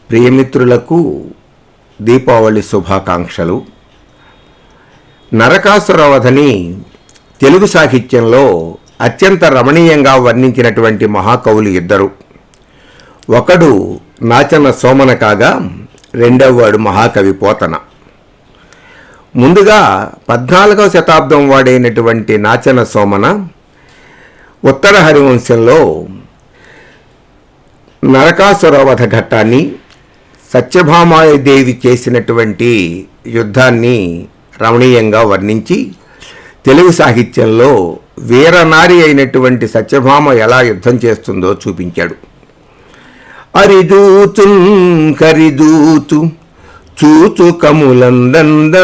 ప్రియమిత్రులకు దీపావళి శుభాకాంక్షలు. నరకాసురవధని తెలుగు సాహిత్యంలో అత్యంత రమణీయంగా వర్ణించినటువంటి మహాకవులు ఇద్దరు. ఒకడు నాచన సోమన కాగా రెండవవాడు మహాకవి పోతన. ముందుగా 14వ శతాబ్దం వాడైనటువంటి నాచన సోమన ఉత్తర హరివంశంలో నరకాసురవధ ఘట్టాన్ని, సత్యభామాదేవి చేసినటువంటి యుద్ధాన్ని రమణీయంగా వర్ణించి తెలుగు సాహిత్యంలో వీరనారి అయినటువంటి సత్యభామ ఎలా యుద్ధం చేస్తుందో చూపించాడు. అరిదూచున్ కరిదూచు చూచుకములందంద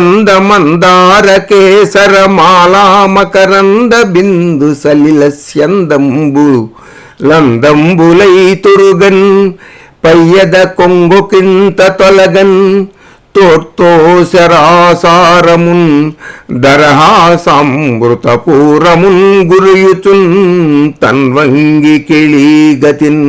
మందార కేసర మాలా మకరంద బిందు సలిలస్యందంబు లందంబులై తురుగన్ పయ్యద కొంగుకింత తొలగన్ తోర్తో శరాసారమున్ దరహాసామృతపూరమున్ గురుయుచున్ తన్వంగి కిళీగతిన్.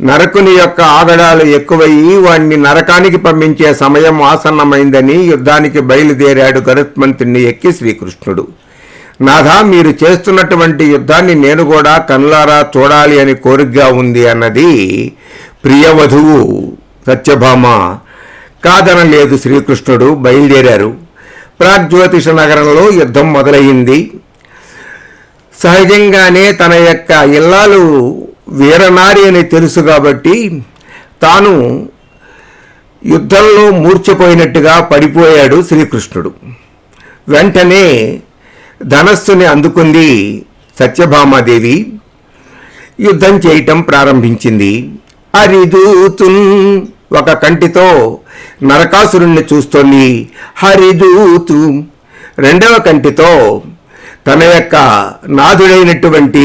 నరకుని యొక్క ఆగడాలు ఎక్కువయ్యి వాణ్ణి నరకానికి పంపించే సమయం ఆసన్నమైందని యుద్ధానికి బయలుదేరాడు గరుత్మంతుణ్ణి ఎక్కి శ్రీకృష్ణుడు. నాథా, మీరు చేస్తున్నటువంటి యుద్ధాన్ని నేను కూడా కనులారా చూడాలి అని కోరికగా ఉంది అన్నది ప్రియవధువు సత్యభామ. కాదనలేదు శ్రీకృష్ణుడు. బయలుదేరారు. ప్రాగ్జ్యోతిష నగరంలో యుద్ధం మొదలయ్యింది. సహజంగానే తన యొక్క ఇల్లాలు వీరనారి అని తెలుసు కాబట్టి తాను యుద్ధంలో మూర్ఛపోయినట్టుగా పడిపోయాడు శ్రీకృష్ణుడు. వెంటనే ధనస్సుని అందుకుంది సత్యభామాదేవి. యుద్ధం చేయటం ప్రారంభించింది. హరిదూతున్ ఒక కంటితో నరకాసురుణ్ణి చూస్తోంది. హరిదూతు రెండవ కంటితో తన యొక్క నాథుడైనటువంటి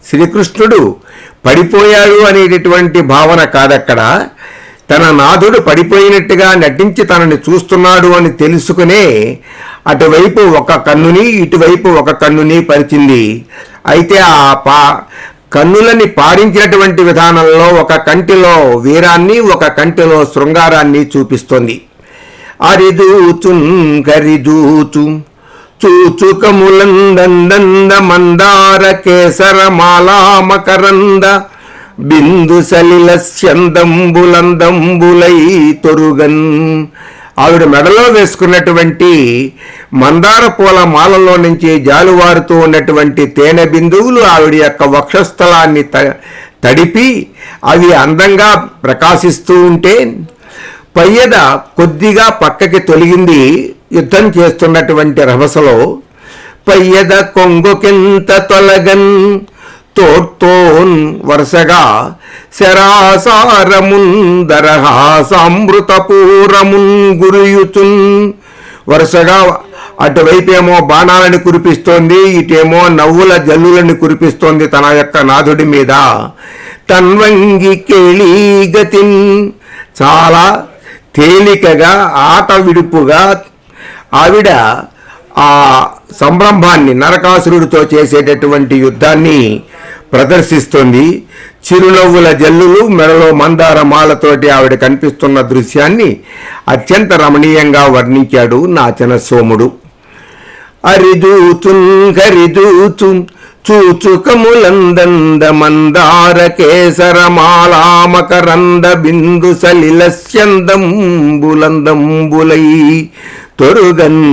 శ్రీకృష్ణుడు పడిపోయాడు అనేటటువంటి భావన కాదక్కడ. తన నాథుడు పడిపోయినట్టుగా నటించి తనని చూస్తున్నాడు అని తెలుసుకునే అటువైపు ఒక కన్నుని ఇటువైపు ఒక కన్నుని పరిచింది. అయితే ఆ కన్నులని పారించినటువంటి విధానంలో ఒక కంటిలో వీరాన్ని, ఒక కంటిలో శృంగారాన్ని చూపిస్తోంది. అరిదూచున్ కరిదూచు చూచుకములందంద మందార కేసర మాలా మకరంద బిందు సలిలస్యందంబులందంబులై తొరుగన్. ఆవిడ మెడలో వేసుకున్నటువంటి మందార పూల మాలలో నుంచి జాలువారుతూ ఉన్నటువంటి తేనె బిందువులు ఆవిడ యొక్క వక్షస్థలాన్ని తడిపి అవి అందంగా ప్రకాశిస్తూ ఉంటే పయ్యద కొద్దిగా పక్కకి తొలగింది. యుద్ధం చేస్తున్నటువంటి రభసలో పయ్యద కొంగుకింత తొలగన్ తోర్తోన్ వరుసగా శరాసారమున్ దరహాసామృతపూరమున్ గురుయుచున్. వరుసగా అటువైపేమో బాణాలను కురిపిస్తోంది, ఇటేమో నవ్వుల జల్లులను కురిపిస్తోంది తన యొక్క నాథుడి మీద. తన్వంగి కేళీగతిన్ చాలా తేలికగా ఆట విడుపుగా ఆవిడ ఆ సంరంభాన్ని, నరకాసురుడితో చేసేటటువంటి యుద్ధాన్ని ప్రదర్శిస్తోంది. చిరునవ్వుల జల్లులు, మెడలో మందార మాలతోటి ఆవిడ కనిపిస్తున్న దృశ్యాన్ని అత్యంత రమణీయంగా వర్ణించాడు నాచన సోముడు. అరిదూచున్ కరిదూచు చూచుకములందంద మందార కేసర మాలా మకరంద బిందు సలిలస్యందంబులందంబులై తొరుగన్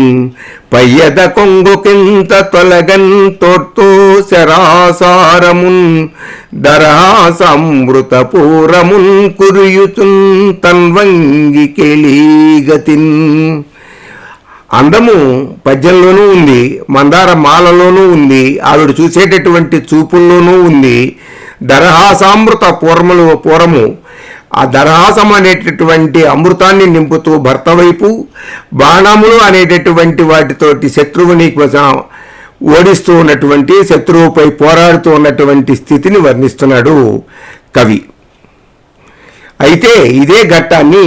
పయ్యద కొంగుకింత తొలగన్ తోర్తో శరాసారమున్ దరహాసామృతపూరమున్ కురుయుచున్ తన్వంగి కేళీగతిన్. అందము పద్యంలోనూ ఉంది, మందార మాలలోనూ ఉంది, ఆవిడ చూసేటటువంటి చూపుల్లోనూ ఉంది. దరహాసామృత పూరము ఆ దరహాసం అనేటటువంటి అమృతాన్ని నింపుతూ భర్త వైపు, బాణములు అనేటటువంటి వాటితోటి శత్రువుని ఓడిస్తూ ఉన్నటువంటి, శత్రువుపై పోరాడుతూ ఉన్నటువంటి స్థితిని వర్ణిస్తున్నాడు కవి. అయితే ఇదే ఘట్టాన్ని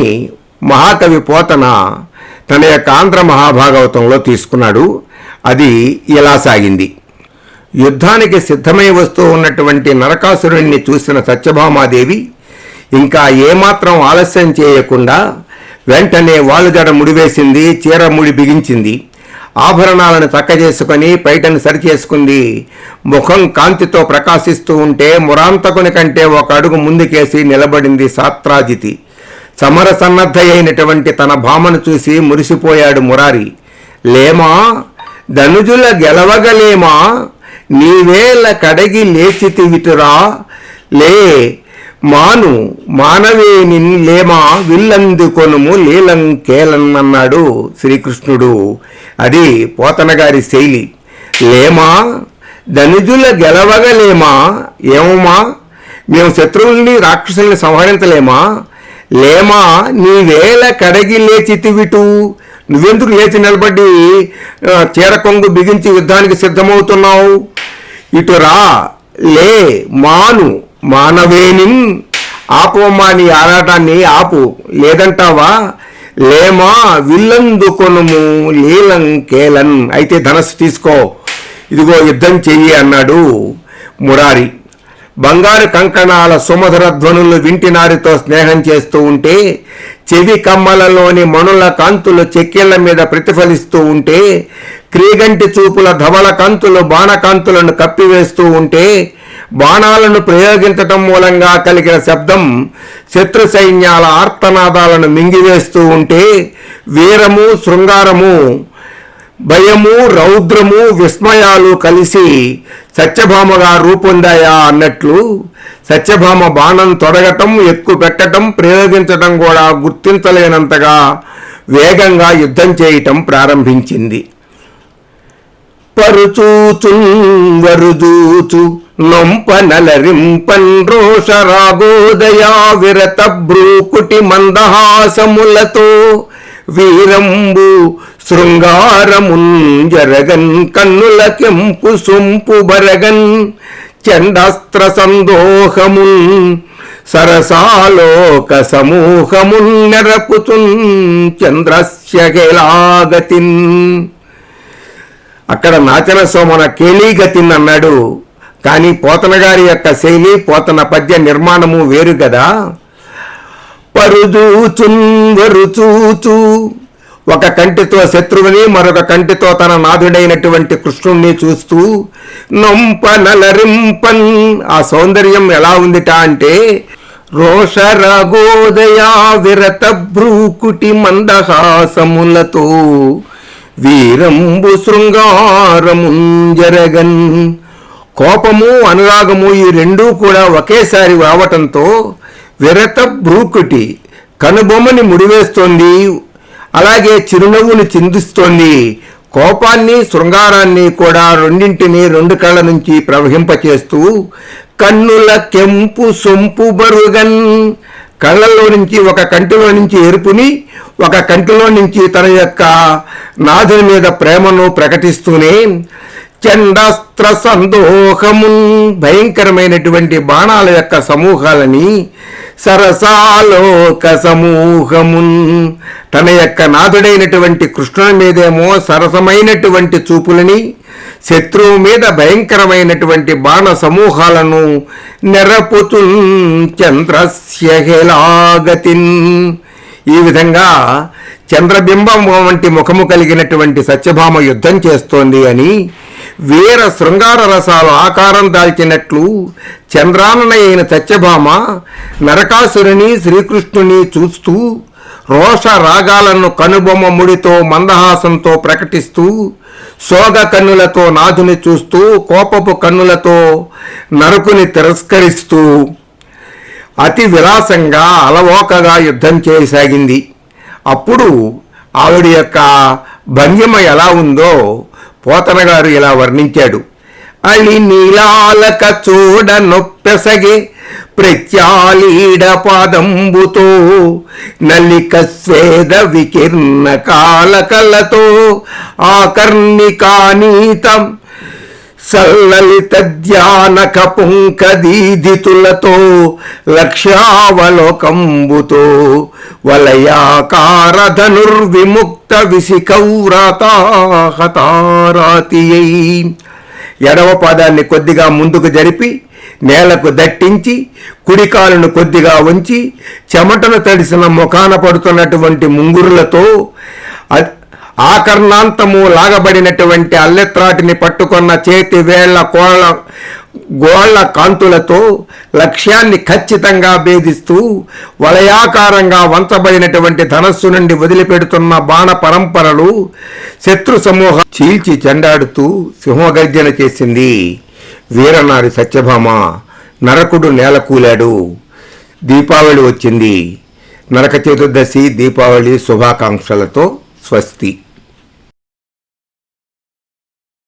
మహాకవి పోతన తన యొక్క ఆంధ్ర మహాభాగవతంలో తీసుకున్నాడు. అది ఇలా సాగింది. యుద్ధానికి సిద్ధమై వస్తూ ఉన్నటువంటి నరకాసురుణ్ణి చూసిన సత్యభామాదేవి ఇంకా ఏమాత్రం ఆలస్యం చేయకుండా వెంటనే వాలుజడ ముడివేసింది, చీర ముడి బిగించింది, ఆభరణాలను చక్కజేసుకొని పైటను సరిచేసుకుంది. ముఖం కాంతితో ప్రకాశిస్తూ ఉంటే మురాంతకుని కంటే ఒక అడుగు ముందుకేసి నిలబడింది సాత్రాజితి. సమర సన్నద్ధ అయినటువంటి తన భామను చూసి మురిసిపోయాడు మురారి. లేమా, ధనుజుల గెలవగలేమా, నీవేళ కడగి లేచితివిటురా, లే మాను మానవేని లేమా విల్లందుకొనుము లీలంకేలన్నన్నాడు శ్రీకృష్ణుడు. అది పోతన గారి శైలి. లేమా, ధనుజుల గెలవగలేమా, ఏమమ్మా మేము శత్రువుల్ని రాక్షసుల్ని సంహరించలేమా, లేమా నీవేళ కడగి లేచితివిటు, నువ్వెందుకు లేచి నిలబడి చీర కొంగు బిగించి యుద్ధానికి సిద్ధమవుతున్నావు, ఇటురా, లే మాను మానవేనిన్, ఆపమ్మా నీ ఆరాటాన్ని ఆపు, లేదంటావా, లేమా విల్లందుకొనుము లీలంకేలన్, అయితే ధనస్సు తీసుకో, ఇదిగో యుద్ధం చెయ్యి అన్నాడు మురారి. బంగారు కంకణాల సుమధుర ధ్వనులు వింటినారితో స్నేహం చేస్తూ ఉంటే, చెవి కమ్మలలోని మణుల కాంతులు చెక్కిళ్ల మీద ప్రతిఫలిస్తూ ఉంటే, క్రీగంటి చూపుల ధవళ కాంతులు బాణకాంతులను కప్పివేస్తూ ఉంటే, బాణాలను ప్రయోగించటం మూలంగా కలిగిన శబ్దం శత్రు సైన్యాల ఆర్తనాదాలను మింగివేస్తూ ఉంటే, వీరము శృంగారము భయము రౌద్రము విస్మయాలు కలిసి సత్యభామగా రూపొందాయా అన్నట్లు సత్యభామ బాణం తొడగటం, ఎక్కు పెట్టడం, ప్రయోగించటం కూడా గుర్తించలేనంతగా వేగంగా యుద్ధం చేయటం ప్రారంభించింది. పరుచూచున్ వరుజూచు నొంపనలరింపన్ రోషరాగోదయా విరత భ్రూకుటి మందహాసములతో వీరంబు శృంగారమున్ జరగన్ కన్నుల కెంపు సొంపు బరగన్ చండాస్త్ర సందోహమున్ సరసాలోక సమూహమున్ నెరపుచున్ చంద్రస్యగేలాగతిన్. అక్కడ నాచన సోమన కేళీగతిన్ అన్నాడు. కానీ పోతన గారి యొక్క శైలి, పోతన పద్య నిర్మాణము వేరు కదా. పరుజూచున్ వరుచూచు, ఒక కంటితో శత్రువుని మరొక కంటితో తన నాథుడైనటువంటి కృష్ణుణ్ణి చూస్తూ, నొంపనలరింపన్, ఆ సౌందర్యం ఎలా ఉందిట అంటే, రోషరగోదయా విరత భ్రూకుటి మందహాసములతో వీరంబు శృంగారమున్ జరగన్. కోపము అనురాగము ఈ రెండూ కూడా ఒకేసారి రావటంతో విరత భ్రూకుటి కనుబొమ్మని ముడివేస్తోంది, అలాగే చిరునవ్వుని చిందిస్తోంది. కోపాన్ని శృంగారాన్ని కూడా రెండింటినీ రెండు కళ్ళ నుంచి ప్రవహింపచేస్తూ కన్నుల కెంపు సొంపు బరుగన్, కళ్ళల్లో నుంచి ఒక కంటిలో నుంచి ఎరుపుని, ఒక కంటిలో నుంచి తన యొక్క నాథుని మీద ప్రేమను ప్రకటిస్తూనే చండాస్త్ర సందోహమున్, భయంకరమైనటువంటి బాణాల యొక్క సమూహాలని, సరసాలోక సమూహమున్, తన యొక్క నాథుడైనటువంటి కృష్ణుని మీదేమో సరసమైనటువంటి చూపులని, శత్రువు మీద భయంకరమైనటువంటి బాణ సమూహాలను నెరపుతున్ చంద్రస్యహేలాగతిన్. ఈ విధంగా చంద్రబింబం వంటి ముఖము కలిగినటువంటి సత్యభామ యుద్ధం చేస్తోంది అని, వీర శృంగార రసాలు ఆకారం దాల్చినట్లు చంద్రానన అయిన సత్యభామ నరకాసురుని శ్రీకృష్ణుని చూస్తూ రోష రాగాలను కనుబొమ్మ ముడితో మందహాసంతో ప్రకటిస్తూ, సోగ కన్నులతో నాథుని చూస్తూ, కోపపు కన్నులతో నరకుని తిరస్కరిస్తూ అతి విలాసంగా అలవోకగా యుద్ధం చేయసాగింది. అప్పుడు ఆవిడ యొక్క భంగిమ ఎలా ఉందో పోతన గారు ఇలా వర్ణించాడు. అలి నీలాలక చూడ నొప్పెసగే ప్రత్యాలీడ పాదంబుతో నలిక స్వేద వికీర్ణ కాలకలతో ఆకర్ణికానీతం సల్లలిత ధ్యానక పుంకదీధితులతో లక్ష్యావలోకంబుతో వలయాకార ధనుర్విముక్త విశిఖౌరాతాహతారాతియై. ఎడవ పాదాన్ని కొద్దిగా ముందుకు జరిపి నేలకు దట్టించి కుడికాలును కొద్దిగా ఉంచి చెమటను తడిసిన ముఖాన పడుతున్నటువంటి ముంగురులతో ఆకర్ణాంతము లాగబడినటువంటి అల్లెత్రాటిని పట్టుకున్న చేతి వేళ్ల గోళ్ల కాంతులతో లక్ష్యాన్ని ఖచ్చితంగా భేదిస్తూ వలయాకారంగా వంచబడినటువంటి ధనస్సు నుండి వదిలిపెడుతున్న బాణ పరంపరలు శత్రు సమూహం చీల్చి చెండాడుతూ సింహగర్జన చేసింది. వీరనారి సత్యభామ. నరకుడు నేలకూలాడు. దీపావళి వచ్చింది. నరక చతుర్దశి దీపావళి శుభాకాంక్షలతో స్వస్తి.